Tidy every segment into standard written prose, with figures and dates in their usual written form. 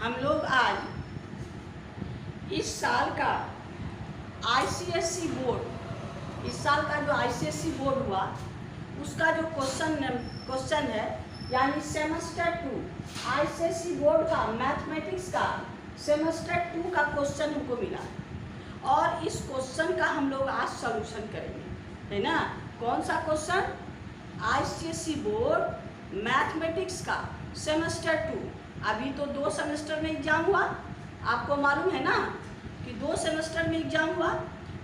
हम लोग आज इस साल का आईसीएसई बोर्ड, इस साल का जो आईसीएसई बोर्ड हुआ उसका जो क्वेश्चन है, यानी सेमेस्टर 2 आईसीएसई बोर्ड का मैथमेटिक्स का सेमेस्टर 2 का क्वेश्चन हमको मिला और इस क्वेश्चन का हम लोग आज सॉल्यूशन करेंगे, है ना। कौन सा क्वेश्चन? आईसीएसई बोर्ड मैथमेटिक्स का सेमेस्टर 2। अभी तो 2 सेमेस्टर में एग्जाम हुआ, आपको मालूम है ना कि 2 सेमेस्टर में एग्जाम हुआ।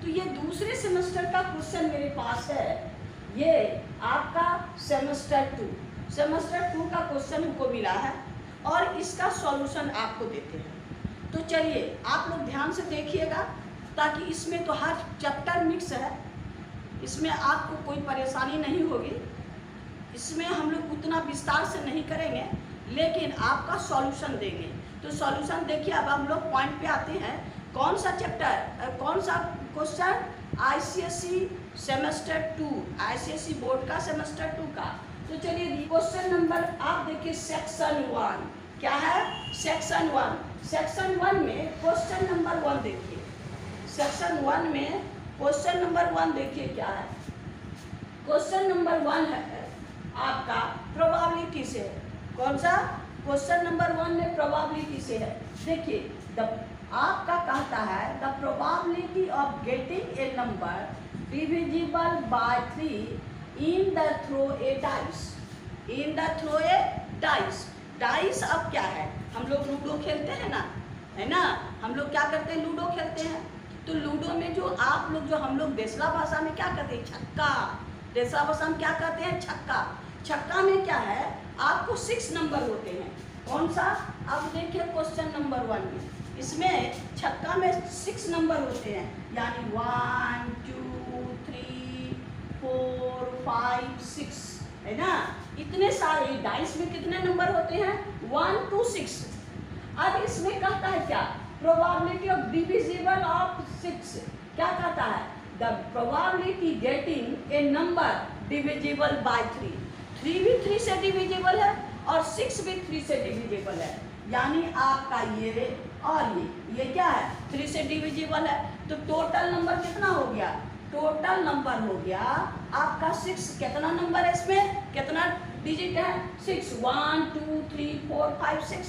तो ये दूसरे सेमेस्टर का क्वेश्चन मेरे पास है, ये आपका सेमेस्टर 2 का क्वेश्चन हमको मिला है और इसका सॉल्यूशन आपको देते हैं। तो चलिए आप लोग ध्यान से देखिएगा, ताकि इसमें तो हर चैप्टर मिक्स है, इसमें आपको कोई परेशानी नहीं होगी। इसमें हम लोग उतना विस्तार से नहीं करेंगे, लेकिन आपका सॉल्यूशन देंगे। तो सॉल्यूशन देखिए। अब हम लोग पॉइंट पे आते हैं। कौन सा चैप्टर, कौन सा question? ICSE semester 2, ICSE board का सेमेस्टर 2 का। तो चलिए क्वेश्चन नंबर आप देखिए, सेक्शन 1 क्या है? सेक्शन 1 में क्वेश्चन नंबर 1 देखिए। सेक्शन 1 में क्वेश्चन नंबर 1 देखिए क्या है। क्वेश्चन नंबर 1 है आपका प्रोबेबिलिटी से। कौन सा? क्वेश्चन नंबर 1 में प्रोबेबिलिटी से है। देखिए आपका कहता है the probability of getting a number divisible by 3 in the throw a dice. In the throw a dice. Dice अब क्या है? हम लोग लूडो खेलते हैं ना, है ना। हम लोग क्या करते हैं? लूडो खेलते हैं। तो लूडो में जो आप लोग, जो हम लोग देशला भाषा में क्या कहते हैं? छक्का। देशला भाषा में क्या कहते हैं? छक्का। छक्का में क्या है? आपको 6 नंबर होते हैं। कौन सा? अब देखिए क्वेश्चन नंबर 1 में, इसमें छक्का में 6 नंबर होते हैं, यानी 1 2 3 4 5 6, है ना। इतने सारे डाइस में कितने नंबर होते हैं? 1 to 6। अब इसमें कहता है क्या? Probability of divisible of 6। क्या कहता है? The probability getting a number divisible by 3। 3 भी 3 से डिविजिबल है और 6 भी 3 से डिविजिबल है, यानी आपका ये और ये क्या है? 3 से डिविजिबल है। तो टोटल नंबर कितना हो गया? टोटल नंबर हो गया आपका 6। कितना नंबर है इसमें? कितना डिजिट है? 6। 1 2 3 4 5 6।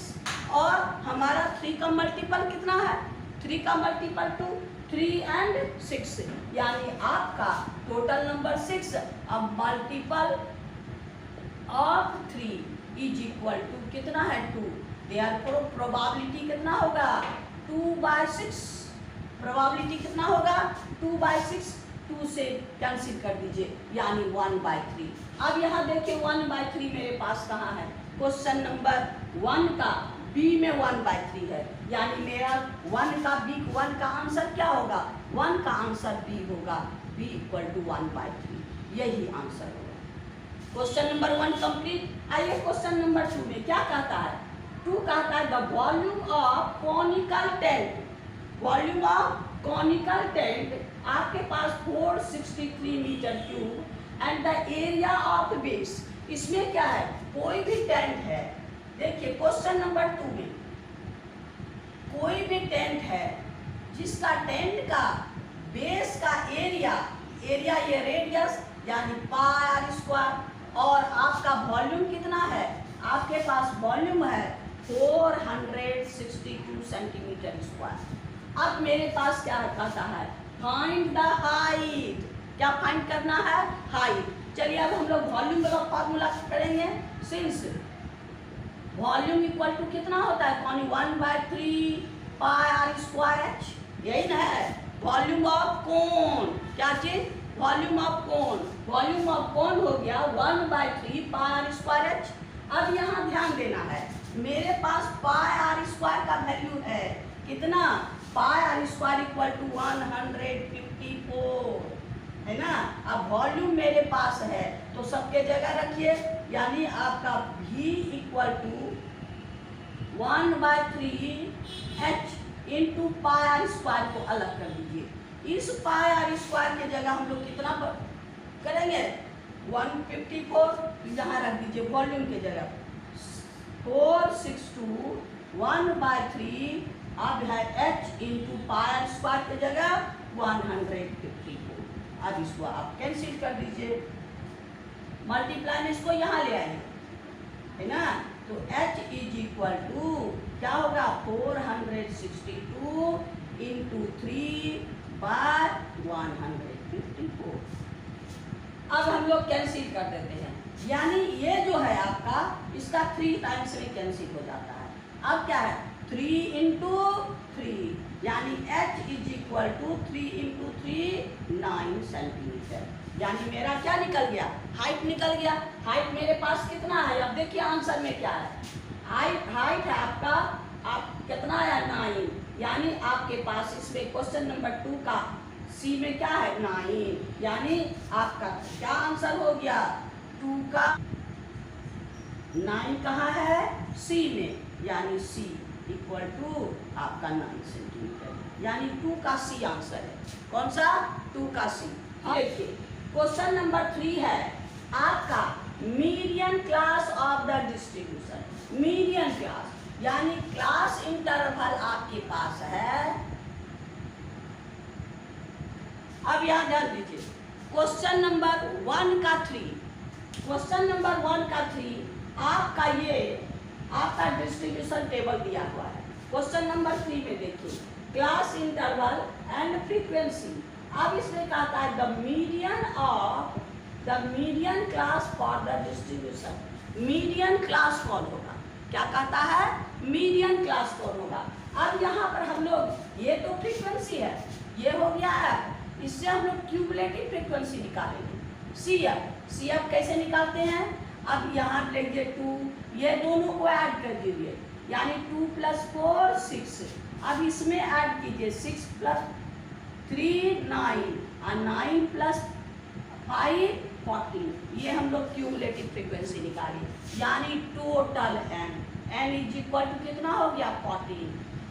और हमारा 3 का मल्टीपल कितना है? 3 का मल्टीपल 2, 3 and 6, यानी आपका टोटल नंबर 6। अब multiple of 3 is equal to कितना है? 2। देयरफॉर प्रोबेबिलिटी कितना होगा? 2/6। प्रोबेबिलिटी कितना होगा? 2/6। 2 से कैंसिल कर दीजिए, यानी 1/3। अब यहाँ देखिए 1/3 मेरे पास कहाँ है? क्वेश्चन नंबर 1 का बी में 1/3 है, यानी मेरा 1 का आंसर क्या होगा? 1 का आंसर बी होगा। बी इक्वल टू 1/3, यही आंसर होगा। Question number 1 complete. आइए क्वेश्चन नंबर 2 में क्या कहता है? 2 कहता है the volume of conical tent. Volume of conical tent आपके पास 463 metre cube and the area of base. इसमें क्या है? कोई भी टेंट है। देखिए क्वेश्चन नंबर 2 में कोई भी टेंट है जिसका टेंट का बेस का एरिया ये रेडियस यानी πr², और आपका वॉल्यूम कितना है? आपके पास वॉल्यूम है 462 सेंटीमीटर स्क्वायर। अब मेरे पास क्या कहता है? Find the height. क्या फाइंड करना है? हाइट। चलिए अब हम लोग वॉल्यूम वाला फॉर्मूला करेंगे। सिंस वॉल्यूम इक्वल टू कितना होता है? 1/3 πr²h, यही ना है। वॉल्यूम ऑफ कोन, क्या चीज? Volume of cone. Volume of cone हो गया 1/3 πr²h। अब यहाँ ध्यान देना है, मेरे पास πr² का वैल्यू है कितना? πr² इक्वल टू 154, है ना। अब वॉल्यूम मेरे पास है तो सबके जगह रखिए, यानी आपका v equal to 1/3h into πr² को अलग कर दीजिए। इस πr² के जगह हम लोग कितना करेंगे? 154 यहाँ रख दीजिए वॉल्यूम के जगह। 462 1/3 अब है h इंटू पाई स्क्वायर की जगह 154। अब इसको आप कैंसिल कर दीजिए, मल्टीप्लाई में इसको यहाँ ले आए, है ना। तो h इज इक्वल टू क्या होगा 462 इंटू 3/154। अब हम लोग कैंसिल कर देते हैं, यानी ये जो है आपका इसका 3 टाइम्स में कैंसिल हो जाता है। अब क्या है 3 इंटू 3, यानी h is equal to 3 into 3 9 centimetre. यानी मेरा क्या निकल गया, हाइट निकल गया। हाइट मेरे पास कितना है, अब देखिए आंसर में क्या है, हाइट है आपका, आप कितना है 9, यानी आपके पास इसमें क्वेश्चन नंबर 2 का सी में क्या है 9, यानी आपका क्या आंसर हो गया 2 का 9 कहाँ है सी में, यानी सी इक्वल टू आपका 9 सेंटीमीटर, यानी 2 का सी आंसर है। कौन सा 2 का सी। देखिए क्वेश्चन नंबर 3 है आपका median class of the distribution. Median class यानी क्लास इंटरवल आपके पास है। अब यहां ध्यान दीजिए, क्वेश्चन नंबर 1 का 3, क्वेश्चन नंबर 1 का 3 आपका ये आपका डिस्ट्रीब्यूशन टेबल दिया हुआ है। क्वेश्चन नंबर 3 में देखिए क्लास इंटरवल एंड फ्रीक्वेंसी। अब इसमें कहता है the median class for the distribution. Median class कौन होगा, क्या कहता है मीडियन क्लास कौन होगा। अब यहाँ पर हम लोग ये तो फ्रीक्वेंसी है, ये हो गया है, इससे हम लोग क्यूमुलेटिव फ्रीक्वेंसी निकालेंगे सी एफ कैसे निकालते हैं। अब यहाँ लेंगे 2, ये दोनों को ऐड कर दीजिए, यानी 2 + 4 6। अब इसमें ऐड कीजिए 6 + 3 9 और 9 + 5 14। ये हम लोग क्यूमुलेटिव फ्रीक्वेंसी निकाली, यानी total n is equal to कितना हो गया 14।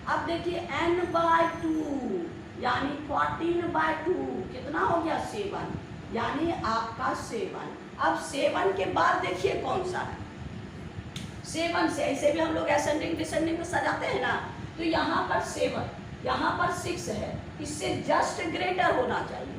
अब देखिए n/2 यानी 14/2 कितना हो गया 7, यानी आपका 7। अब 7 के बाद देखिए कौन सा है 7 से, ऐसे भी हम लोग असेंडिंग डिसेंडिंग में सजाते हैं ना, तो यहाँ पर 7, यहाँ पर 6 है, इससे जस्ट ग्रेटर होना चाहिए।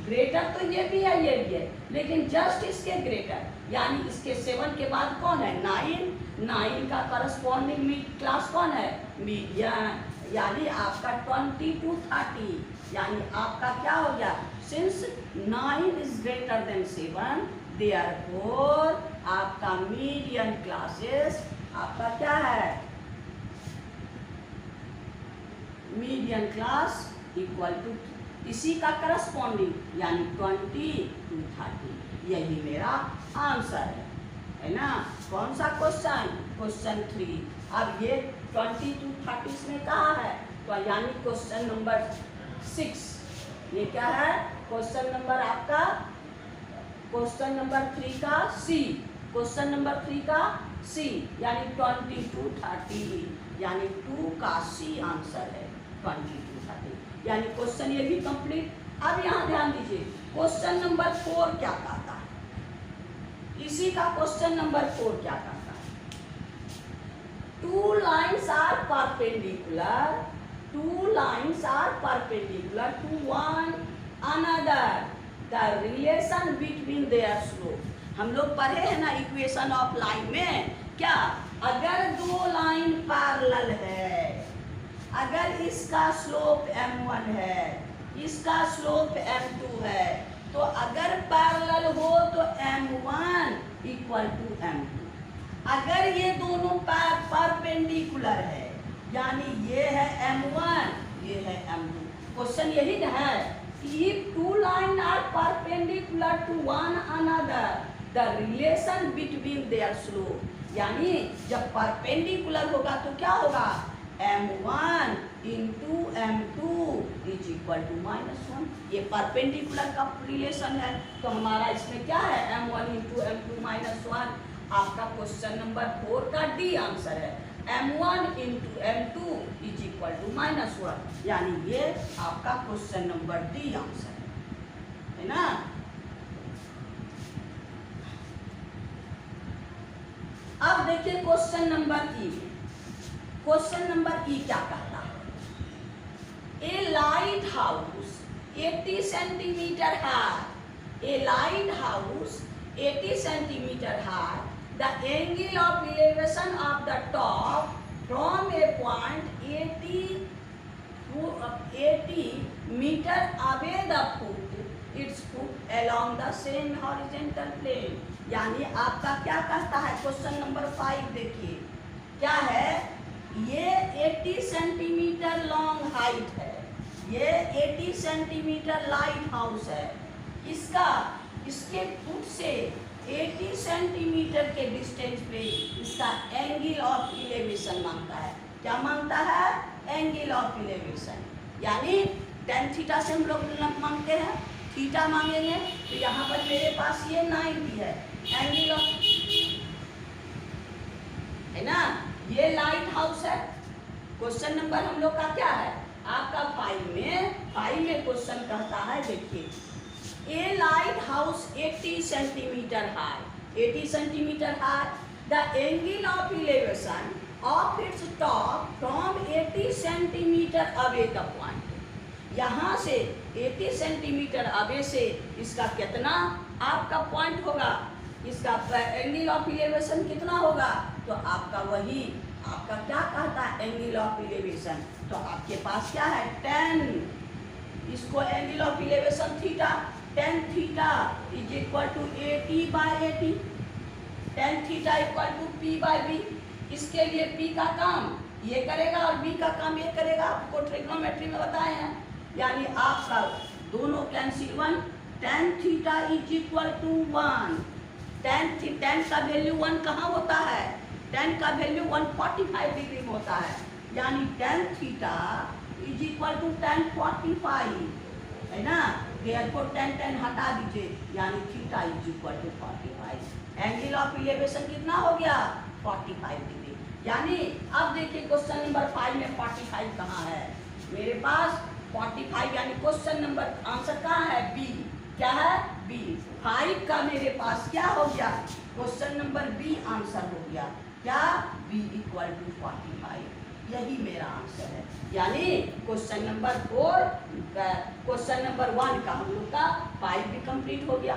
ग्रेटर तो ये भी है ये भी है, लेकिन जस्ट इसके ग्रेटर, यानी इसके 7 के बाद कौन है 9 का करस्पॉन्डिंग मिड क्लास कौन है मीडियन, यानी आपका 20 to 30, यानी आपका क्या हो गया since 9 is greater than 7 therefore आपका मीडियन क्लासेस आपका क्या है मीडियन क्लास इक्वल टू इसी का करस्पॉन्डिंग यानी 20 to 30। यही मेरा आंसर है ना। कौन सा क्वेश्चन क्वेश्चन 3। अब ये 20 to 30 में कहाँ है, तो यानी क्वेश्चन नंबर 6। ये क्या है क्वेश्चन नंबर आपका क्वेश्चन नंबर 3 का सी, क्वेश्चन नंबर 3 का सी, यानी 20 to 30, यानी 2 का सी आंसर है 20 to 30, यानी क्वेश्चन ये भी कंप्लीट। अब यहाँ ध्यान दीजिए क्वेश्चन नंबर 4 क्या कहता है, इसी का क्वेश्चन नंबर 4 क्या कहता है। 2 lines are perpendicular, 2 lines are perpendicular to one another, the relation between their slope। हम लोग पढ़े हैं ना इक्वेशन ऑफ लाइन में, क्या अगर 2 लाइन पैरेलल है, अगर इसका स्लोप m1 है, इसका स्लोप m2 है, तो अगर पैरेलल हो तो m1 = m2। अगर ये दोनों परपेंडिकुलर है, यानी ये है m1 ये है m2। क्वेश्चन यही ना है, if 2 lines are perpendicular to one another, the relation between their slope, यानी जब परपेंडिकुलर होगा तो क्या होगा m1 × m2 = -1। ये परपेंडिकुलर का रिलेशन है, तो हमारा इसमें क्या है m1 × m2 -1। आपका क्वेश्चन नंबर 4 का डी आंसर है m1 × m2 = -1, यानी ये आपका क्वेश्चन नंबर डी आंसर है ना। अब देखिए question number 3, question number E क्या कहता है? A lighthouse 80 centimetre high, a lighthouse 80 centimetre high, the angle of elevation of the top from a point 80 metre away the foot its foot along the same horizontal plane। यानी आपका क्या कहता है? Question number 5 देखिए क्या है। ये 80 centimetre long height है, ये 80 सेंटीमीटर लाइट हाउस है। इसके फुट से 80 सेंटीमीटर के डिस्टेंस पे इसका एंगल ऑफ इलेवेशन मांगता है। क्या मांगता है? Angle of elevation. यानी tan थीटा से हम लोग मांगते हैं, थीटा मांगेंगे तो यहाँ पर मेरे पास ये 90 है एंगल ऑफ, है ना। ये लाइट हाउस है। क्वेश्चन नंबर हम लोग का क्या है? आपका 5 में क्वेश्चन कहता है, देखिए a lighthouse 80 centimetre high, 80 centimetre high, the angle of elevation of its top from 80 centimetre away the point. यहाँ से 80 सेंटीमीटर अवे से इसका कितना आपका पॉइंट होगा, इसका एंगल ऑफ इलेवेशन कितना होगा? तो आपका वही आपका क्या कहता है? Angle of elevation. तो आपके पास क्या है? tan, इसको angle of elevation theta, tan theta is equal to 80/80, tan theta equal to p/b। इसके लिए p का काम ये करेगा और b का काम ये करेगा, आपको ट्रिग्नोमेट्री में बताए हैं। यानी आपका दोनों cancel 1, tan theta is equal to 1, tan का वैल्यू 1 कहाँ होता है? tan का वैल्यू 145 डिग्री में होता है। यानी tan theta is equal to tan 45, है ना। देयरफॉर tan हटा दीजिए, यानी theta is equal to 45। Angle of elevation कितना हो गया? 45 डिग्री। यानी अब देखिए क्वेश्चन नंबर 5 में 45 कहाँ है? मेरे पास 45, यानी क्वेश्चन नंबर आंसर कहाँ है? बी। क्या है? बी। 5 का मेरे पास क्या हो गया? क्वेश्चन नंबर बी आंसर हो गया। क्या? बी इक्वल टू 45, यही मेरा आंसर है। यानी क्वेश्चन नंबर 4, क्वेश्चन नंबर 1 का हम लोग का 5 भी कंप्लीट हो गया।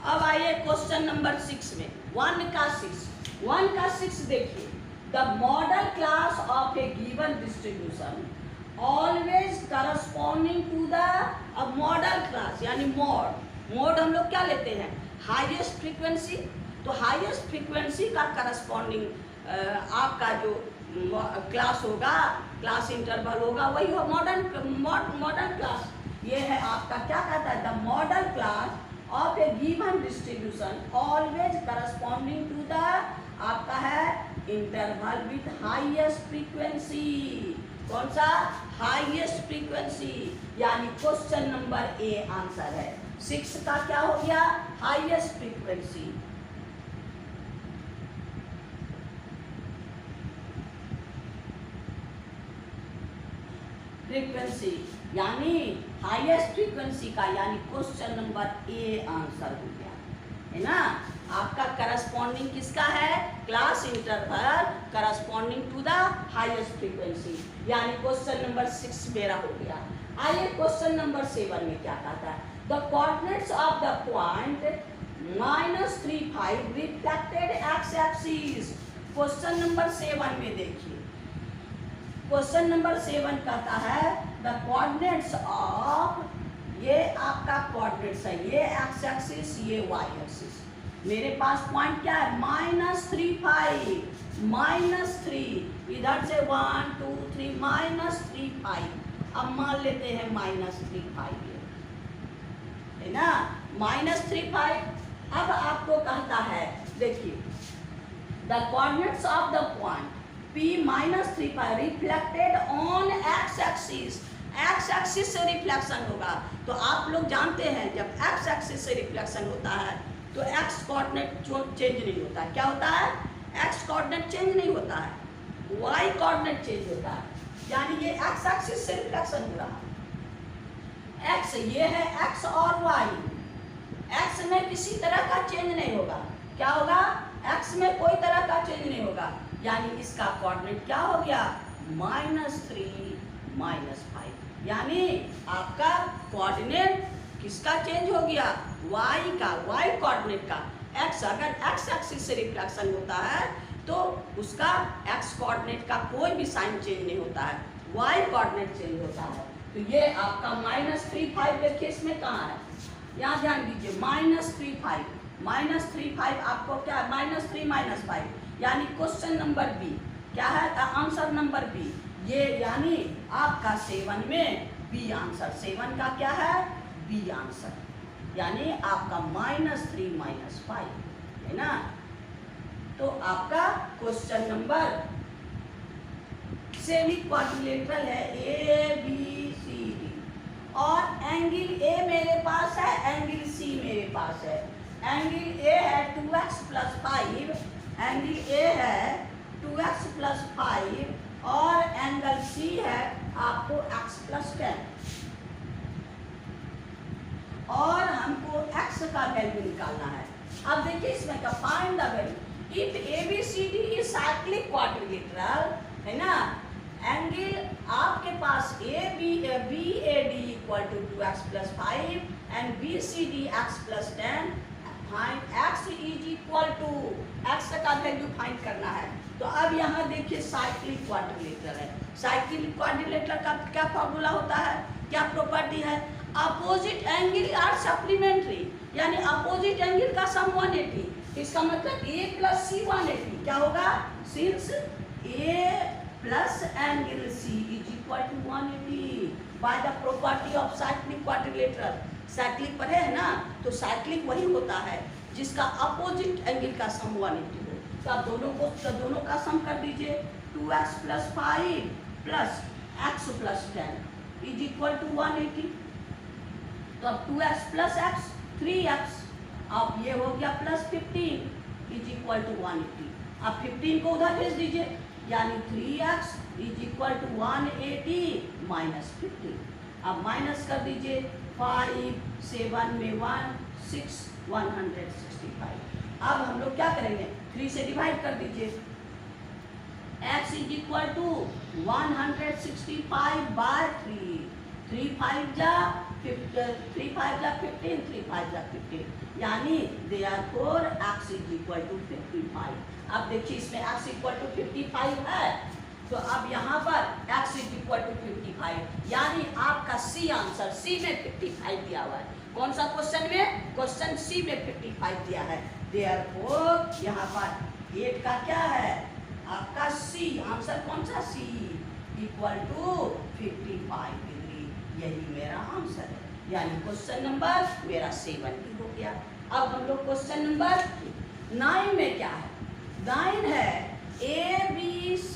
अब आइए क्वेश्चन नंबर 6 में, 1 का 6 देखिए। The modal class of a given distribution always corresponding to the modal class, यानी मोड हम लोग क्या लेते हैं? Highest frequency. तो हाईएस्ट फ्रीक्वेंसी का करस्पॉन्डिंग आपका जो क्लास होगा, क्लास इंटरवल होगा, वही हो मॉडल क्लास। ये है आपका क्या कहता है? The modal class of a given distribution always corresponding to the आपका है इंटरवल विथ हाईएस्ट फ्रीक्वेंसी। कौन सा? Highest frequency. यानी क्वेश्चन नंबर ए आंसर है। 6 का क्या हो गया? Highest frequency. यानी हाईएस्ट फ्रीक्वेंसी का, यानी क्वेश्चन नंबर ए आंसर हो गया, है ना। आपका करस्पॉन्डिंग किसका है? Class interval corresponding to the highest frequency. यानी क्वेश्चन नंबर 6 मेरा हो गया। आइए क्वेश्चन नंबर 7 में क्या कहता है? The coordinates of the point -35 reflected x axis. Question number 7 में देखिए, क्वेश्चन नंबर 7 कहता है द कोऑर्डिनेट्स ऑफ, ये आपका कोऑर्डिनेट्स है, ये एक्स एक्सिस, ये वाई एक्सिस। मेरे पास पॉइंट क्या है? -35, -3, इधर से 1 2 3 -35। अब मान लेते हैं -35 है ना, -35। अब आपको कहता है, देखिए the coordinates of the point P -35 reflected on x axis. X axis से रिफ्लेक्शन होगा, तो आप लोग जानते हैं जब एक्स एक्सिस से रिफ्लेक्शन होता है तो एक्स कोऑर्डिनेट चेंज नहीं होता है। क्या होता है? एक्स कोऑर्डिनेट चेंज नहीं होता है, वाई कोऑर्डिनेट चेंज होता है। यानी ये एक्स एक्सिस से रिफ्लेक्शन हो रहा है। एक्स ये है, एक्स और वाई, एक्स में किसी तरह का चेंज नहीं होगा। क्या होगा? एक्स में कोई तरह का चेंज नहीं होगा। यानी इसका कोऑर्डिनेट क्या हो गया, -3 -5। यानी आपका कोऑर्डिनेट किसका चेंज हो गया, y का, y कोऑर्डिनेट का। x अगर x एक्सिस से रिफ्लेक्शन होता है तो उसका x कोऑर्डिनेट का कोई भी साइन चेंज नहीं होता है, y कोऑर्डिनेट चेंज होता है। तो ये आपका -3 5 देखिए इसमें कहाँ है, यहाँ ध्यान दीजिए, -3 5 आपको क्या है, -3 -5, यानी क्वेश्चन नंबर बी क्या है, आंसर नंबर बी। ये यानी आपका 7 में बी आंसर, 7 का क्या है, बी आंसर, यानी आपका -3 -5 है ना। तो आपका क्वेश्चन नंबर सेमी क्वाड्रिलेटरल है ABCD, और एंगल ए मेरे पास है, एंगल सी मेरे पास है। एंगल ए है 2x + 5, एंगल ए है 2x + 5, और एंगल सी है आपको x + 10, और हमको x का वैल्यू निकालना है। अब देखिए इसमें क्या, find the value if ABCD is cyclic quadrilateral, है ना। एंगल आपके पास BAD equal to 2x + 5 and BCD x + 10, find x is equal to, x का वैल्यू फाइंड करना है। तो अब यहाँ देखिए साइक्लिक क्वाड्रिलेटरल है, साइक्लिक क्वाड्रिलेटरल का क्या फॉर्मूला होता है, क्या प्रॉपर्टी है, अपोजिट एंगल आर सप्लीमेंट्री, यानी अपोजिट एंगल का सम 180। इसका मतलब A + C 180 क्या होगा, since A plus angle C is equal to 180 by the property of cyclic quadrilateral. Cyclic पढ़े है ना, तो साइक्लिक वही होता है जिसका अपोजिट एंगल का सम 180 हो। तो आप दोनों का सम कर दीजिए, 2x + 5 plus x + 10 is equal to 180। तो अब 2x + x 3x, अब ये हो गया +15 इज इक्वल टू 180। अब 15 को उधर भेज दीजिए, यानी 3x is equal to 180 minus 15। अब माइनस कर दीजिए, 5 7 में 1 6 165। अब हम लोग क्या करेंगे, 3 से डिवाइड कर दीजिए, x इज इक्वल टू 165/3, 3 5 जा 15, 3 5 जा 15, यानी therefore x is equal to 55। अब देखिए इसमें x इक्वल टू 55 है, तो अब यहाँ पर x इज इक्वल टू 55, यानी आपका C आंसर, C में 55 दिया हुआ है। कौन सा क्वेश्चन में, क्वेश्चन C में 55 दिया है। देयरफॉर यहाँ पर 8 का क्या है, आपका C आंसर, कौन सा C इक्वल टू 55 डिग्री, यही मेरा आंसर है। यानी क्वेश्चन नंबर मेरा 7 ही हो गया। अब हम लोग क्वेश्चन नंबर 9 में क्या है, 9 है ABC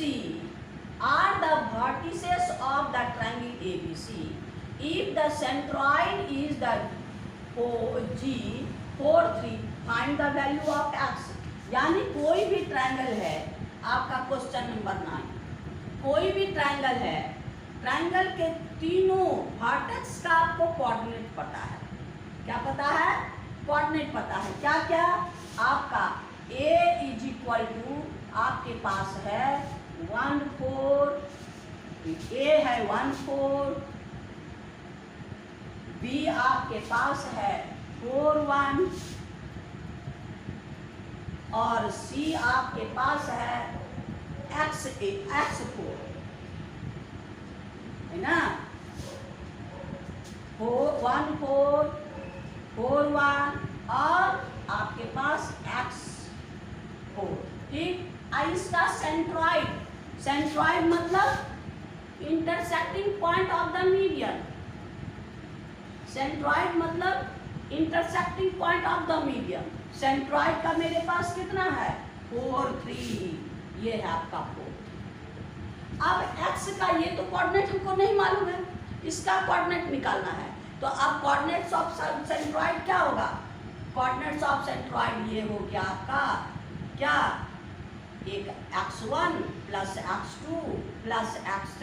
are the vertices of the triangle ABC if the centroid is the G 4 3, find the value of x। यानी कोई भी ट्रायंगल है, आपका क्वेश्चन नंबर 9, कोई भी ट्रायंगल है, ट्रायंगल के तीनों वर्टेक्स का आपको कोऑर्डिनेट पता है। क्या पता है, कोऑर्डिनेट पता है। क्या क्या, आपका A इज इक्वल टू आपके पास है 1 4, A है 1 4, B आपके पास है 4 1, और C आपके पास है x 4, है ना। 1 4 4 1 और आपके पास x 4, ठीक। इसका सेंट्रॉइड, सेंट्रॉइड मतलब intersecting point of the median, centroid मतलब intersecting point of the median. Centroid का मेरे पास कितना है, 4 3, ये है आपका 4। अब x का ये तो कोऑर्डिनेट हमको नहीं मालूम है, इसका कोऑर्डिनेट निकालना है। तो अब कोऑर्डिनेट्स ऑफ सेंट्रॉइड क्या होगा, कोऑर्डिनेट्स ऑफ सेंट्रॉइड ये हो गया आपका क्या, एक x1 plus x2 plus x3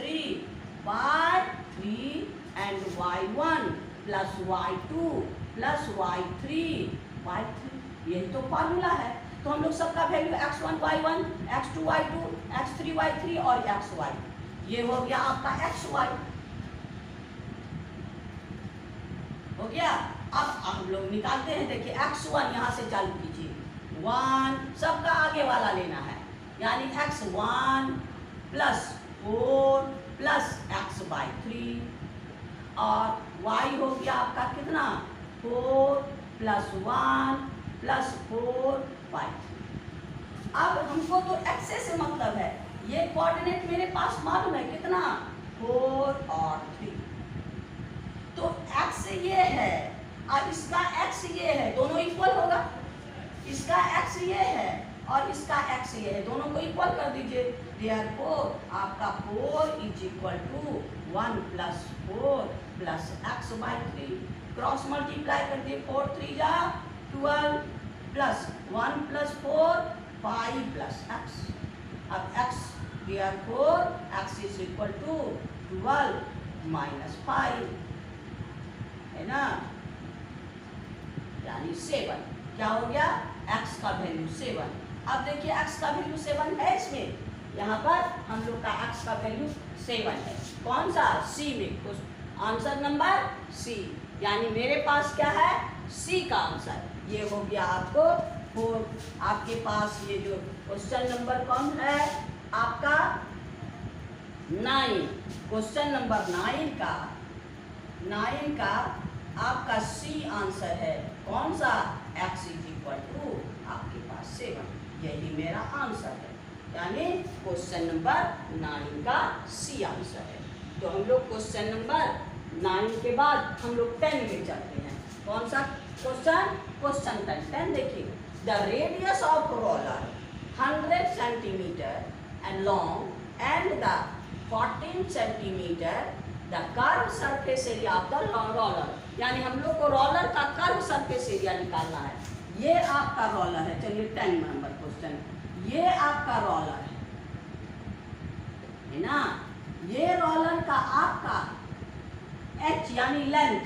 by 3 and y1 plus y2 plus y3 by 3, यही तो फॉर्मूला है। तो हम लोग सबका value x1 y1, x2 y2, x3 y3 और xy, ये हो गया आपका xy हो गया। अब हम लोग निकालते हैं, देखिए x1 यहाँ से चालू कीजिए, 1 सबका आगे वाला लेना है, यानी x1 प्लस 4 प्लस x/3 और y हो गया आपका कितना 4 प्लस 1 प्लस 4/3। अब हमको तो x से मतलब है, ये कोऑर्डिनेट मेरे पास मालूम है कितना 4 और 3, तो x ये है और इसका x ये है, दोनों इक्वल होगा, इसका x ये है और इसका x ये है, दोनों को इक्वल कर दीजिए। देयरफॉर आपका 4 is equal to 1 plus 4 plus x/3, cross multiply कर दिए, 4 3 जा 12 प्लस 1 प्लस 4 5 प्लस x। अब x therefore x is equal to 12 minus 5 है ना, यानी 7। क्या हो गया x का वैल्यू 7। अब देखिए x का वैल्यू 7 है इसमें, यहाँ पर हम लोग का x का वैल्यू 7 है, कौन सा C में, आंसर नंबर C, यानी मेरे पास क्या है C का आंसर, ये हो गया आपको 4। आपके पास ये जो क्वेश्चन नंबर कौन है आपका 9, क्वेश्चन नंबर 9 का आपका C आंसर है, कौन सा x इज इक्वल टू आपके पास 7, यही मेरा आंसर है, यानी क्वेश्चन नंबर 9 का C आंसर है। तो हम लोग क्वेश्चन नंबर 9 के बाद हम लोग 10 में चलते हैं, कौन सा क्वेश्चन, क्वेश्चन 10 देखिए, the radius of roller 100 centimetre and long and the 14 centimetre the curve surface area of the roller, यानी हम लोग को रोलर का कर्व सरफेस एरिया निकालना है। ये आपका रोलर है, चलिए 10 नंबर क्वेश्चन, ये आपका रोलर है ना, ये रोलर का आपका h यानी लेंथ,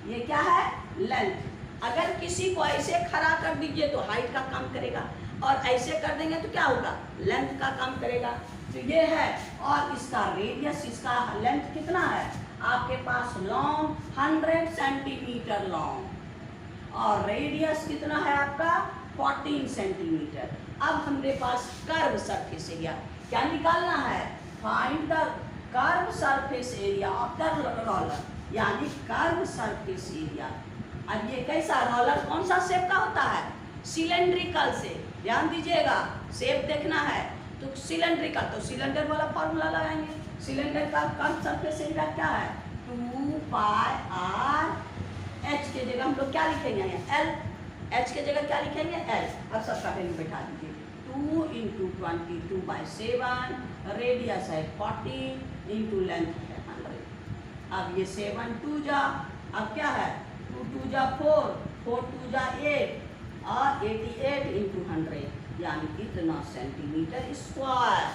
ये क्या है लेंथ, अगर किसी को ऐसे खड़ा कर दीजिए तो हाइट का काम करेगा और ऐसे कर देंगे तो क्या होगा लेंथ का काम करेगा, तो ये है। और इसका रेडियस, इसका लेंथ कितना है आपके पास लॉन्ग 100 सेंटीमीटर लॉन्ग और रेडियस कितना है आपका 14 सेंटीमीटर। अब हमारे पास कर्व सरफेस एरिया क्या निकालना है, find the curve surface area of the roller, यानी कर्व सरफेस एरिया। अब ये कैसा रोलर कौन सा शेप का होता है, सिलेंड्रिकल से, ध्यान दीजिएगा शेप देखना है तो सिलेंड्रिकल, तो सिलेंडर वाला फॉर्मूला लगाएंगे, सिलेंडर का कर्व सरफेस एरिया क्या है 2 पाई r, h के जगह हम लोग क्या लिखेंगे l, h के जगह क्या लिखेंगे l। अब सबका वैल्यू बैठा दीजिए, 2 × 22/7, रेडियस है 40 इंटू लेंथ है 100। अब ये 7 2 जा, अब क्या है 2 2 जा 4 4 2 जा 8 और 88 इंटू 100, यानी कितना सेंटीमीटर स्क्वायर,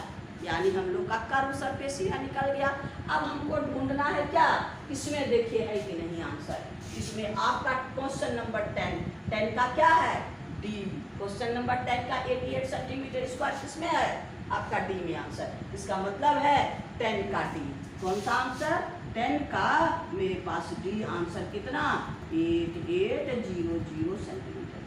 यानी हम लोग का कर्व सरफेस एरिया निकल गया। अब हमको ढूंढना है क्या, इसमें देखिए है कि नहीं आंसर, इसमें आपका क्वेश्चन नंबर 10 का क्या है D, क्वेश्चन नंबर 10 का 88 सेंटीमीटर स्क्वायर किसमें है आपका D में आंसर, इसका मतलब है 10 का D, कौन सा आंसर 10 का मेरे पास D आंसर कितना 8800 सेंटीमीटर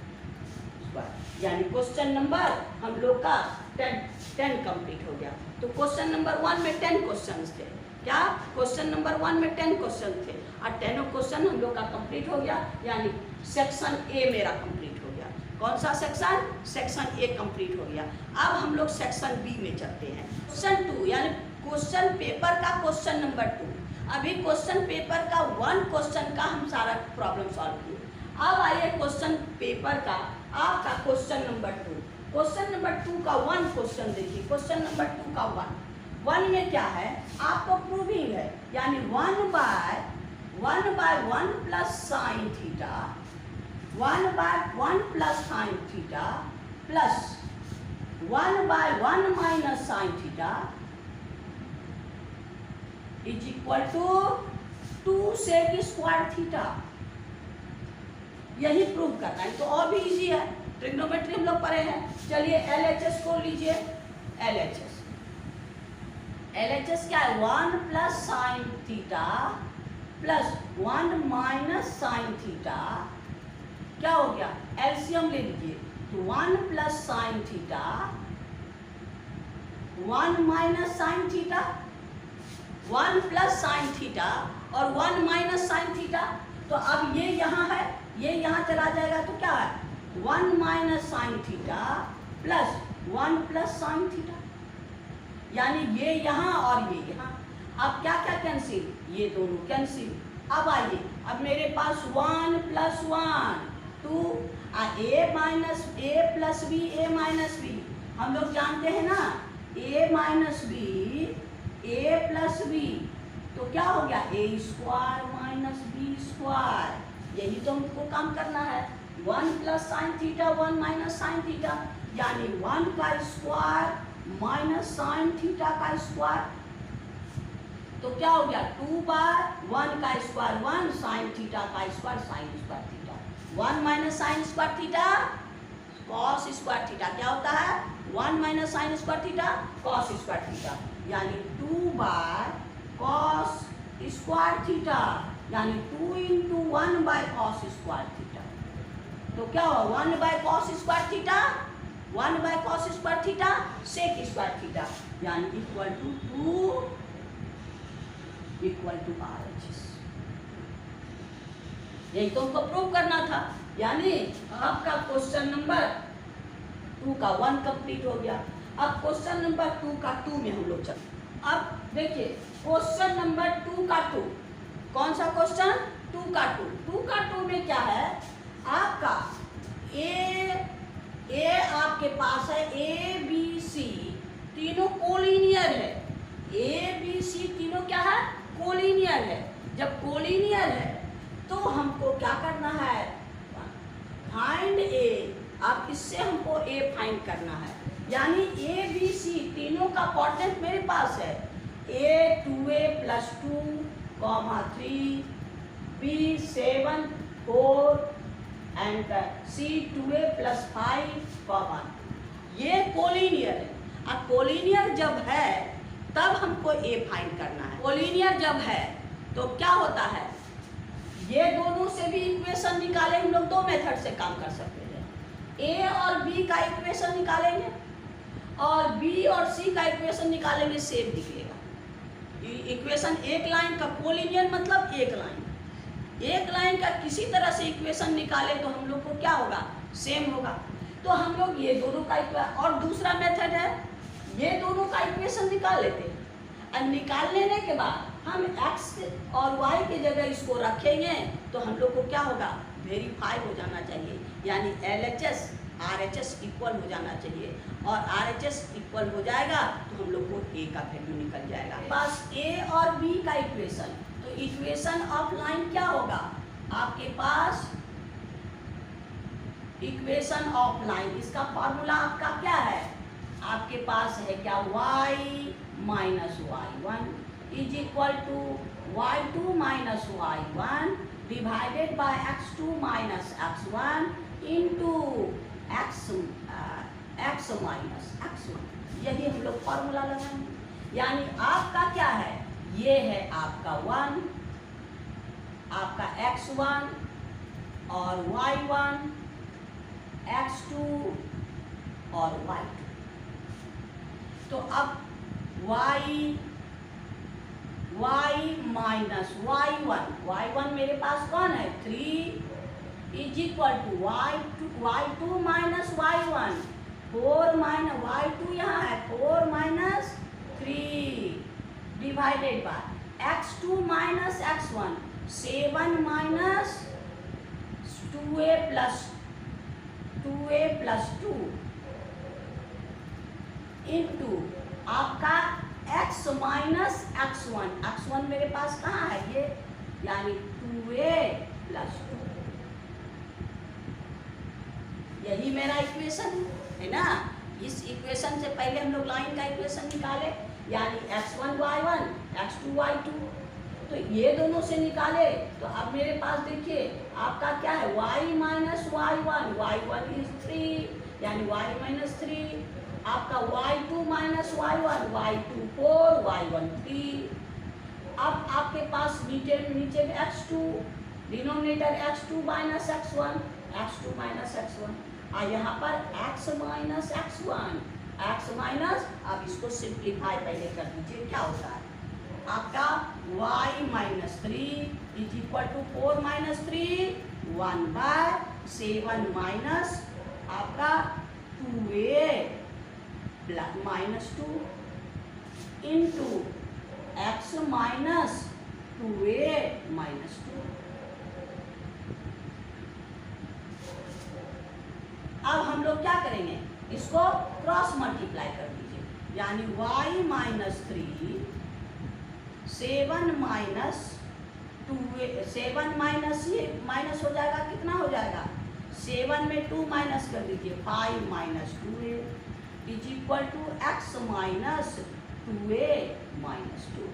स्क्वायर, यानी क्वेश्चन नंबर हम लोग का 10 कंप्लीट हो गया। तो क्वेश्चन नंबर 1 में 10 क्वेश्चन थे, क्या क्वेश्चन नंबर 1 में 10 क्वेश्चन थे और 10 क्वेश्चन हम लोग का कंप्लीट हो गया, यानी सेक्शन ए मेरा कंप्लीट हो गया। कौन सा सेक्शन, सेक्शन ए कंप्लीट हो गया। अब हम लोग सेक्शन बी में चलते हैं, क्वेश्चन 2, यानी क्वेश्चन पेपर का क्वेश्चन नंबर 2। अभी क्वेश्चन पेपर का 1 क्वेश्चन का हम सारा प्रॉब्लम सॉल्व किए। अब आइए क्वेश्चन पेपर का आपका क्वेश्चन नंबर 2, क्वेश्चन नंबर 2 का 1 क्वेश्चन देखिए, क्वेश्चन नंबर 2 का 1 में क्या है आपको प्रूविंग है, यानी 1/1 plus sine theta 1/1 plus sine theta plus 1/1 minus sine theta is equal to 2 sec square theta, यही प्रूव करना है। तो और भी इजी है, ट्रिग्नोमेट्री हम लोग पढ़े हैं। चलिए LHS को लीजिए। LHS क्या है? 1 plus sine theta plus 1 minus sine theta, क्या हो गया? एलसीएम ले लीजिए। तो 1 plus sine theta 1 minus sine theta, 1 plus sine theta और 1 माइनस साइन थीटा। तो अब ये यहाँ है, ये यहाँ चला जाएगा तो क्या है? 1 minus sine theta plus 1 plus sine theta, यानी ये यहाँ और ये यहाँ। अब क्या क्या कैंसिल? ये दोनों कैंसिल। अब आइए, अब मेरे पास 1 plus 1 2 a minus a plus B a minus B, हम लोग जानते हैं ना a minus B a plus B, तो क्या हो गया? a square minus B square. यही तो हमको काम करना है। 1 plus sine theta 1 minus sine theta, यानी 1 का स्क्वायर माइनस साइन थीटा का स्क्वायर, तो क्या हो गया? 2 बार 1 का स्क्वायर 1 साइन थीटा का square sine square theta, 1 minus sine square theta cos square theta, क्या होता है? 1 minus sine square theta cos square theta, यानी 2 बार कॉस स्क्वायर थीटा, यानी 2 into 1 by cos square theta. तो क्या हो? 1 by cos square theta 1 by cos square theta sec square theta, यानी equal to 2 equal to RHS। यही तो हमको प्रूव करना था। यानी आपका क्वेश्चन नंबर 2 का 1 कंप्लीट हो गया। अब क्वेश्चन नंबर 2 का 2 में हम लोग चलते। अब देखिए क्वेश्चन नंबर 2 का 2, कौन सा क्वेश्चन? 2 का 2 का 2 में क्या है? आपका ए आपके पास है ABC, तीनों कोलिनियर है। ABC तीनों क्या है? कोलिनियर है। जब कोलिनियर है तो हमको क्या करना है? फाइंड ए। अब इससे हमको A फाइंड करना है, यानी ABC तीनों का कोऑर्डिनेट मेरे पास है। A 2A plus 2, 3, B 7 4 and C 2A plus 5, 1। ये कोलिनियर है। अब कोलिनियर जब है तब हमको A फाइंड करना है। कोलिनियर जब है तो क्या होता है? ये दोनों से भी इक्वेशन निकाले। हम लोग दो मेथड से काम कर सकते हैं। A और B का इक्वेशन निकालेंगे और B और C का इक्वेशन निकालेंगे, सेम निकलेगा। इक्वेशन एक लाइन का कोलिनियर मतलब एक लाइन का किसी तरह से इक्वेशन निकाले तो हम लोग को क्या होगा? सेम होगा। तो हम लोग ये दोनों का इक्वेशन, और दूसरा मेथड है ये दोनों का इक्वेशन निकाल लेते हैं और निकाल लेने के बाद हम x और y की जगह इसको रखेंगे तो हम लोग को क्या होगा? वेरीफाई हो जाना चाहिए, यानी LHS RHS इक्वल हो जाना चाहिए, और RHS इक्वल हो जाएगा तो हम लोग को A का वैल्यू निकल जाएगा। बस A और B का इक्वेशन, तो इक्वेशन ऑफ लाइन क्या होगा? आपके पास इक्वेशन ऑफ लाइन, इसका फॉर्मूला आपका क्या है? आपके पास है क्या? y minus y1 is equal to y2 minus y1 divided by x2 minus x1 into x minus x1। यही हम लोग फॉर्मूला लगाएंगे। यानी आपका क्या है? ये है आपका 1, आपका x1 और y1, x2 और y2। तो अब y माइनस y1 मेरे पास कौन है? 3 is equal to y2 minus y1 4 minus y2 यहाँ है 4 minus 3 divided by x2 minus x1 7 minus 2a plus 2 into आपका x माइनस x1 मेरे पास कहाँ है? ये यानी 2a प्लस 2। यही मेरा इक्वेशन है ना। इस इक्वेशन से पहले हम लोग लाइन का इक्वेशन निकाले, यानी x1 y1 x2 y2 तो ये दोनों से निकाले तो अब मेरे पास देखिए आपका क्या है y minus y1, y1 is 3 यानी y माइनस 3, आपका y2 minus y1, y2 4, y1 3। अब आपके पास नीचे नीचे में x2, denominator x2 minus x1, x2 minus x1 और यहाँ पर x minus x1, x minus, अब इसको सिंप्लीफाई पहले कर दीजिए क्या होता है आपका y minus 3 is equal to 4 minus 3 1/7 minus आपका 2a minus 2 into x minus 2a minus 2। अब हम लोग क्या करेंगे इसको क्रॉस मल्टीप्लाई कर दीजिए यानी y माइनस 3 7 माइनस 2 7 माइनस ये माइनस हो जाएगा कितना हो जाएगा 7 में 2 माइनस कर दीजिए 5 minus 2a is equal to x minus 2a minus 2।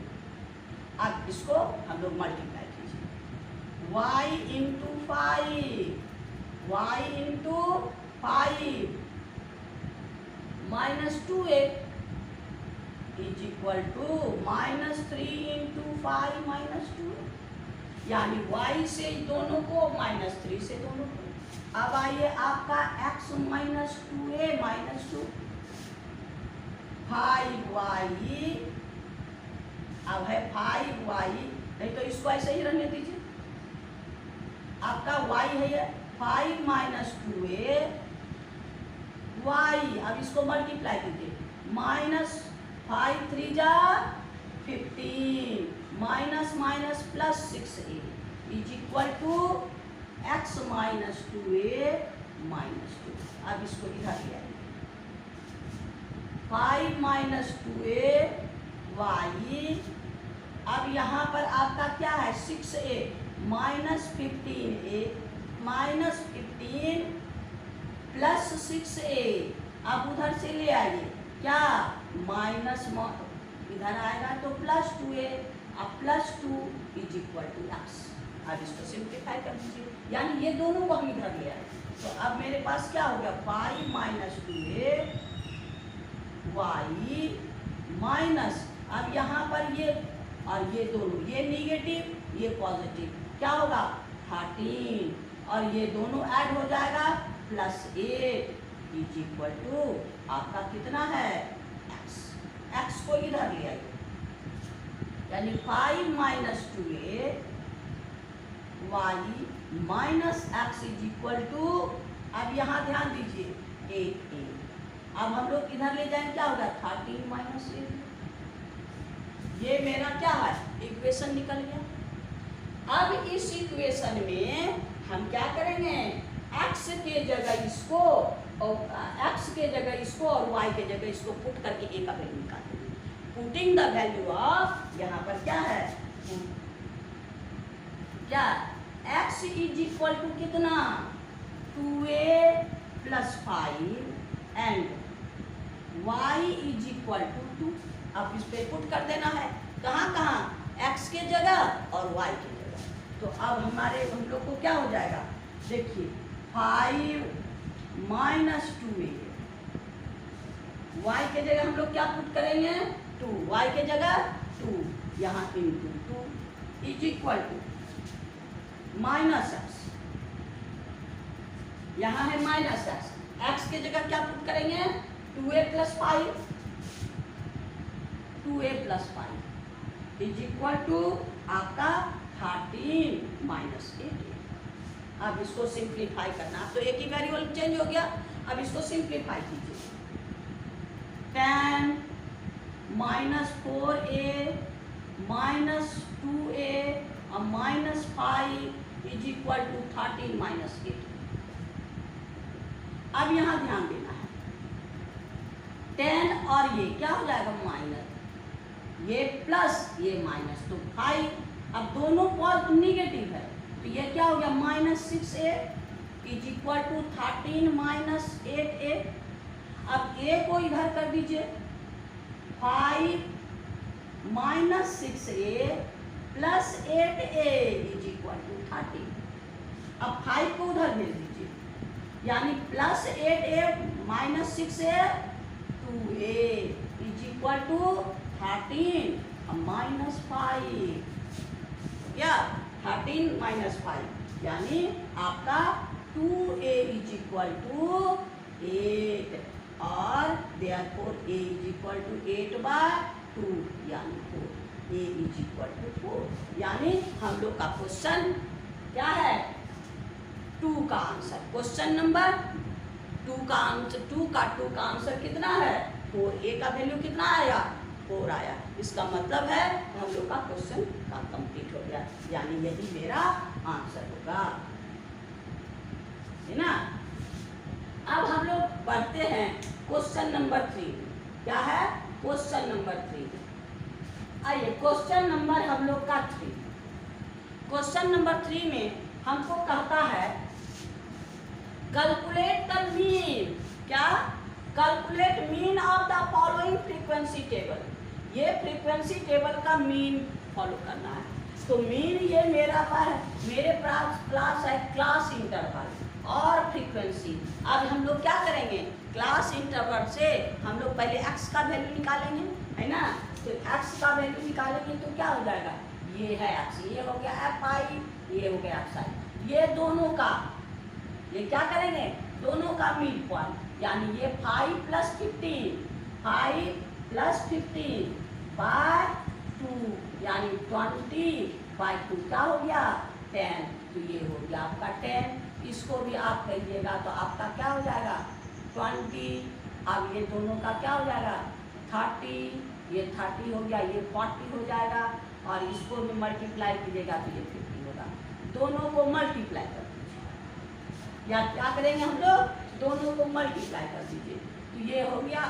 अब इसको हम लोग मल्टीप्लाई कीजिए y into 5 y into 5 minus 2a is equal to minus 3 into 5 minus 2 यानी y से दोनों को माइनस 3 से दोनों को। अब आइए आपका x minus 2a minus 2 5y, अब है 5y, नहीं तो इसको ऐसे ही रहने दीजिए आपका y है ये 5 माइनस 2a y, अब इसको मल्टीप्लाई कीजिए माइनस 5 3 जा 15 minus minus plus 6a is equal to x minus 2a minus 2। अब इसको इधर ले आइए 5 माइनस 2a y, अब यहाँ पर आपका क्या है 6a minus 15a minus 15 plus 6a, अब उधर से ले आइए क्या माइनस इधर आएगा तो प्लस 2a, अब plus 2 is equal to x। अब इसको सिंप्लीफाई कर दीजिए यानी ये दोनों को हम इधर ले आए तो अब मेरे पास क्या हो गया 5 माइनस 2a y माइनस, अब यहाँ पर ये और ये दोनों ये निगेटिव ये पॉजिटिव क्या होगा 13 और ये दोनों ऐड हो जाएगा प्लस 8 इज इक्वल टू आपका कितना है x। x को इधर ले आइए यानी 5 minus 2a y minus x is equal to, अब यहाँ ध्यान दीजिए 8a, अब हम लोग इधर ले जाएंगे क्या होगा 13 माइनस 8, ये मेरा क्या है इक्वेशन निकल गया। अब इस इक्वेशन में हम क्या करेंगे x के जगह इसको और x के जगह इसको और y के जगह इसको पुट करके a का वैल्यू निकालेंगे। पुटिंग द वैल्यू ऑफ, यहाँ पर क्या है क्या x इज इक्वल टू कितना 2a plus 5 and y is equal to 2। अब इस पे पुट कर देना है कहाँ कहाँ x के जगह और y के जगह। तो अब हम लोग को क्या हो जाएगा देखिए 5 माइनस 2a, y के जगह हम लोग क्या पुट करेंगे 2, y के जगह 2 यहाँ into 2 is equal to minus x, यहाँ है माइनस x के जगह क्या पुट करेंगे 2a plus 5, 2a plus 5 is equal to आपका 13 माइनस 8। अब इसको सिंप्लीफाई करना, तो एक ही वेरिएबल चेंज हो गया, अब इसको सिंप्लीफाई कीजिए 10 माइनस 4a माइनस 2a और minus 5 is equal to 13 minus 8। अब यहाँ ध्यान देना है 10 और ये क्या हो जाएगा माइनस, ये प्लस ये माइनस, तो 5 अब दोनों पॉजिटिव निगेटिव है तो ये क्या हो गया minus 6a is equal to 13 minus 8a। अब a को इधर कर दीजिए 5 minus 6a plus 8a is equal to 30। अब 5 को उधर भेज दीजिए, यानी plus 8a minus 6a 2a is equal to 13 minus 5 या 13 माइनस 5, यानी आपका 2a इज इक्वल टू 8 और therefore a is equal to 8/2 यानी 4, a इज इक्वल टू 4। यानी हम लोग का क्वेश्चन क्या है, 2 का आंसर, क्वेश्चन नंबर 2 का आंसर कितना है 4। a का वैल्यू कितना आया 4 आया। इसका मतलब है हम लोग का क्वेश्चन का कंप्लीट हो गया, यानी यही मेरा आंसर होगा, है ना। अब हम लोग बढ़ते हैं क्वेश्चन नंबर 3। क्या है क्वेश्चन नंबर 3। आइए क्वेश्चन नंबर हम लोग का 3। क्वेश्चन नंबर 3 में हमको कहता है कैलकुलेट द मीन, क्या, calculate mean of the following frequency table. ये फ्रीक्वेंसी टेबल का मीन फॉलो करना है। तो मीन ये मेरे पास क्लास है, क्लास इंटरवल और फ्रीक्वेंसी। अब हम लोग क्या करेंगे, क्लास इंटरवल से हम लोग पहले x का वैल्यू निकालेंगे, है ना। तो x का वैल्यू निकालेंगे तो क्या हो जाएगा, ये है x, ये हो गया fi, ये हो गया xi। ये दोनों का, ये क्या करेंगे, दोनों का मिड पॉइंट, यानी ये 5 + 15, 5 + 15 बाय 2, यानी 20/2 क्या हो गया 10। तो ये हो गया आपका 10। इसको भी आप करिएगा तो आपका क्या हो जाएगा 20। अब ये दोनों का क्या हो जाएगा 30, ये 30 हो गया, ये 40 हो जाएगा, और इसको भी मल्टीप्लाई कीजिएगा तो ये 50 होगा। दोनों को मल्टीप्लाई कर दीजिए, या क्या करेंगे हम लोग, दोनों को मल्टीप्लाई कर दीजिए। तो ये हो गया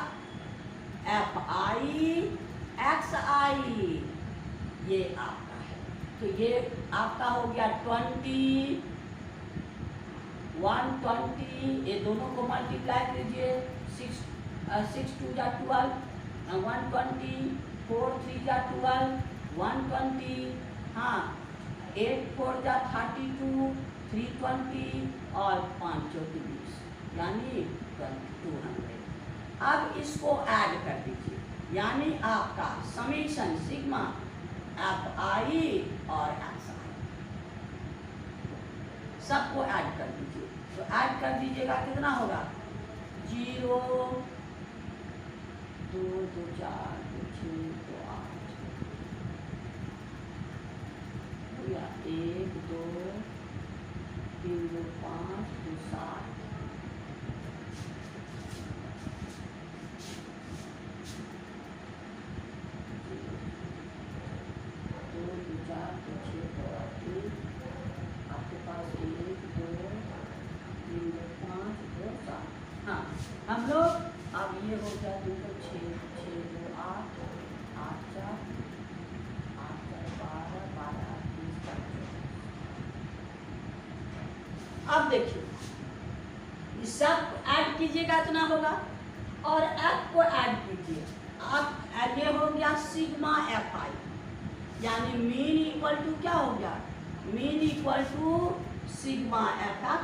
fi xi, ये आपका है। तो ये आपका हो गया 20, 120, ये दोनों को मल्टीप्लाई कीजिए, 6 2 जा 12, 120, 4 3 जा 12, 120, हाँ 8 4 जा 32, 320 और 5 4 20, यानी 200। अब इसको ऐड कर दीजिए, यानी आपका समीशन सिग्मा fi और xi सबको ऐड कर दीजिए। तो ऐड कर दीजिएगा, कितना होगा 0 2 2 4 2 6 2 8 हो गया 1 2 3 2 5 2 7 हम लोग अब ये हो गया 2 6 6 2 8 8 4 8 4 12 12 30 40। अब देखिए इस सब ऐड कीजिएगा इतना होगा, और f को ऐड कीजिए। अब ये हो गया सिग्मा fi, यानी मीन इक्वल टू क्या हो गया, mean equal to sigma fx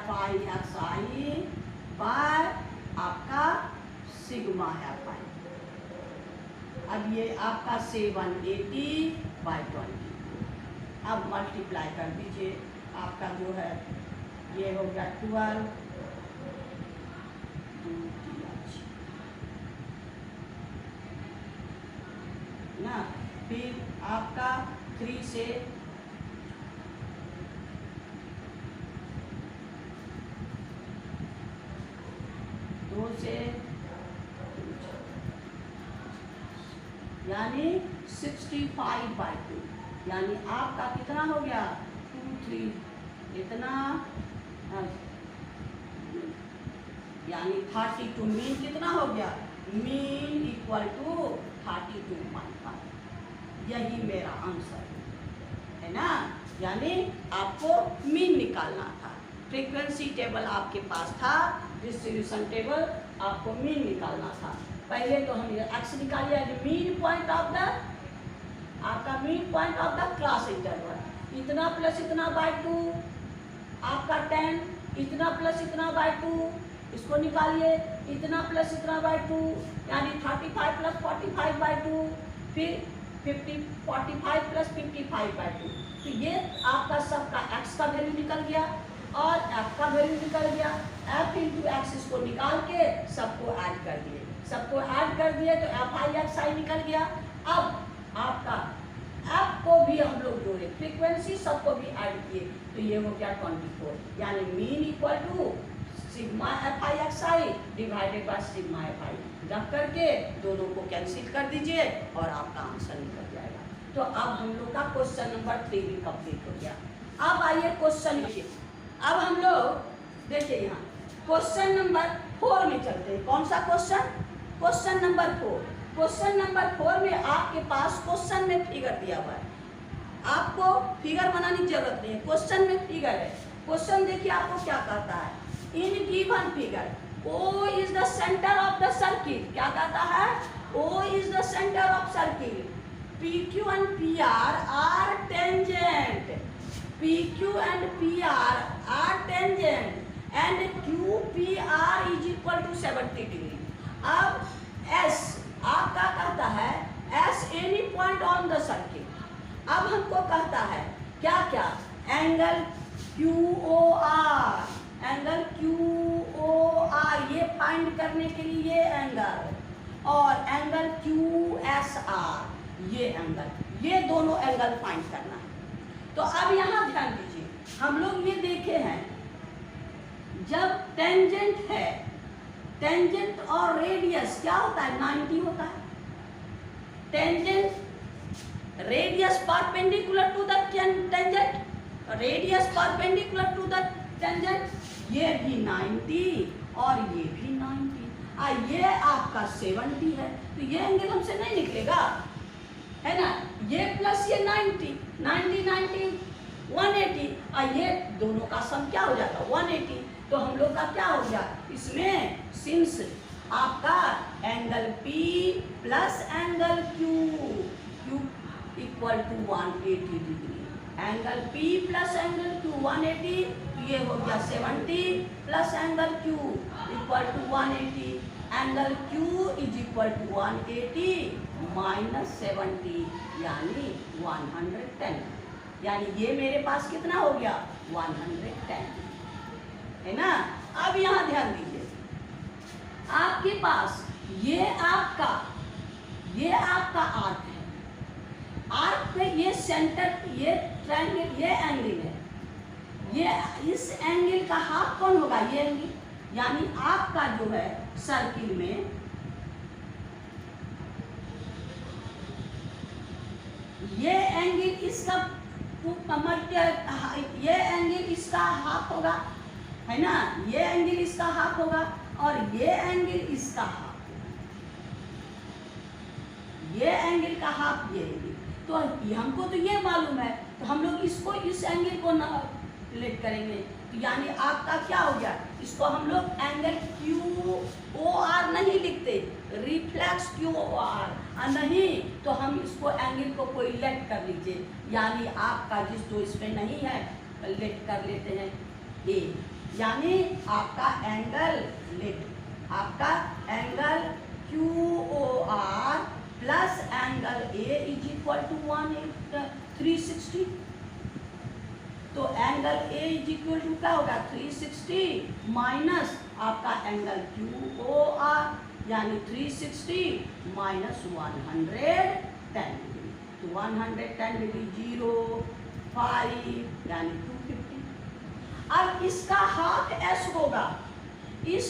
fi xi by आपका सिग्मा fi। अब ये आपका 780/20, अब मल्टीप्लाई कर दीजिए। आपका जो है ये हो गया 12 ना, फिर आपका 3 से 2 से, यानी 65/2, यानी आपका कितना हो गया 2 3 इतना, यानी 32। मीन कितना हो गया, मीन इक्वल टू 32.5। यही मेरा आंसर है ना, यानी आपको मीन निकालना था। फ्रीक्वेंसी टेबल आपके पास था, डिस्ट्रीब्यूशन टेबल, आपको मीन निकालना था। पहले तो हम ये एक्स निकालिए, मीन पॉइंट ऑफ द आपका mid point of the class interval, इतना प्लस इतना बाय 2 आपका 10, इतना प्लस इतना बाय 2, इसको निकालिए, इतना प्लस इतना बाय 2 यानी 35 प्लस 45 बाय 2, फिर 45 प्लस 55 बाय 2। तो ये आपका सबका x का वैल्यू निकल गया और f का वैल्यू निकल गया। f इंटू एक्स इसको निकाल के सबको ऐड कर दिए, सबको ऐड कर दिए तो f(i(xi) निकल गया। अब आपका f को भी हम लोग जोड़े, फ्रीक्वेंसी सबको भी ऐड किए तो ये हो गया 24, यानी mean equal to sigma f(i(xi) divided by sigma f(i). रख करके दोनों को कैंसिल कर दीजिए और आपका आंसर निकल जाएगा। तो अब हम लोग का क्वेश्चन नंबर 3 भी कंप्लीट हो गया। अब आइए क्वेश्चन, अब हम लोग देखिए यहाँ क्वेश्चन नंबर 4 में चलते हैं। कौन सा question? Question number 4। Question number 4 में आपके पास क्वेश्चन में फिगर दिया हुआ है, आपको फिगर बनाने की जरूरत नहीं है, क्वेश्चन में फिगर है। क्वेश्चन देखिए आपको क्या कहता है, in given figure O is the center of the circle। क्या कहता है? O is the center of circle। PQ and PR are tangent। PQ and PR are tangent and QPR is equal to 70 degree। अब S आपका कहता है S any point on the circle। अब हमको कहता है क्या क्या, एंगल QOR, एंगल QOR ये फाइंड करने के लिए ये एंगल, और एंगल QSR ये एंगल, ये दोनों एंगल फाइंड करना है। तो अब यहाँ ध्यान दीजिए, हम लोग ये देखे हैं जब टेंजेंट है, टेंजेंट और रेडियस क्या होता है, 90 होता है। Tangent radius perpendicular to the tangent, radius perpendicular to the tangent, ये भी 90 और ये भी 90। ये आपका 70 है तो ये एंगल हमसे नहीं निकलेगा, है ना। ये प्लस ये 90 90 90 180, ये दोनों का सम क्या हो जाता है 180। तो हम लोग का क्या हो गया इसमें, सिंस आपका angle P plus angle Q equal to 180 degree, angle P plus angle Q 180, ये हो गया 70 plus angle Q equal to 180, angle Q is equal to 180 minus 70 यानी 110, यानी ये मेरे पास कितना हो गया 110, है ना। अब यहाँ ध्यान दीजिए, आपके पास ये आपका आर्क है, आर्क पे ये सेंटर, ये ट्रायंगल, ये एंगल है, ये इस एंगल का हाफ कौन होगा, ये एंगल, यानी आपका जो है सर्किल में ये एंगल इसका ये एंगल इसका हाफ होगा, है ना, ये एंगल इसका हाफ होगा और ये एंगल इसका हाफ होगा, ये एंगल का हाफ ये एंगल। तो हमको तो ये मालूम है, तो हम लोग इसको इस एंगल को ना रिलेट करेंगे, तो यानी आपका क्या हो गया, इसको हम लोग एंगल QOR नहीं लिखते, रिफ्लेक्स QOR नहीं, तो हम इसको एंगल को कोई लेट कर लीजिए, यानी आपका जिस जो इसमें नहीं है लेट कर लेते हैं A, यानी आपका एंगल लेट, आपका angle QOR plus angle A is equal to 360। तो angle A is equal to क्या होगा 360 माइनस आपका एंगल QOR यानी 360 माइनस 110 डिग्री, तो 110 डिग्री 0 5 यानी 250। अब इसका हाफ S होगा, इस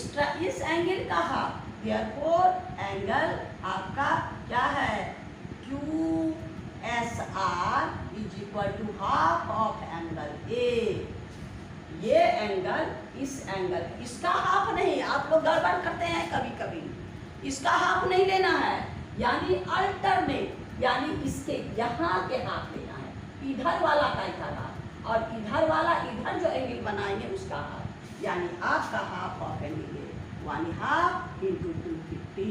एंगल का हाफ, देयरफॉर एंगल आपका क्या है QSR is equal to half of angle A। ये एंगल इस एंगल, इसका हाफ नहीं, आप लोग गड़बड़ करते हैं कभी कभी, इसका हाफ नहीं लेना है, यानी अल्टरनेट, यानी इसके यहाँ के हाफ लेना है, इधर वाला का इधर हाफ और इधर वाला इधर जो एंगल बनाएंगे उसका हाफ, यानी आपका हाफ ऑफ एंगल है 1/2 × 250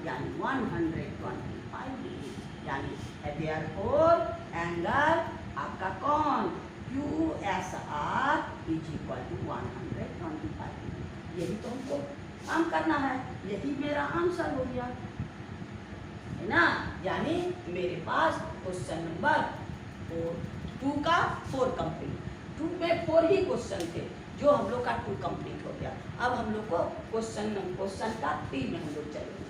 यानी 125 डिग्री, यानी देयरफॉर एंगल आपका कौन QSR इज इक्वल टू 125। यही तो हमको काम करना है, यही मेरा आंसर हो गया है ना। यानी मेरे पास क्वेश्चन नंबर 2 का 4 कंप्लीट, 2 में 4 ही क्वेश्चन थे जो हम लोग का 2 कंप्लीट हो गया। अब हम लोग को क्वेश्चन का 3 में हम लोग चलेंगे।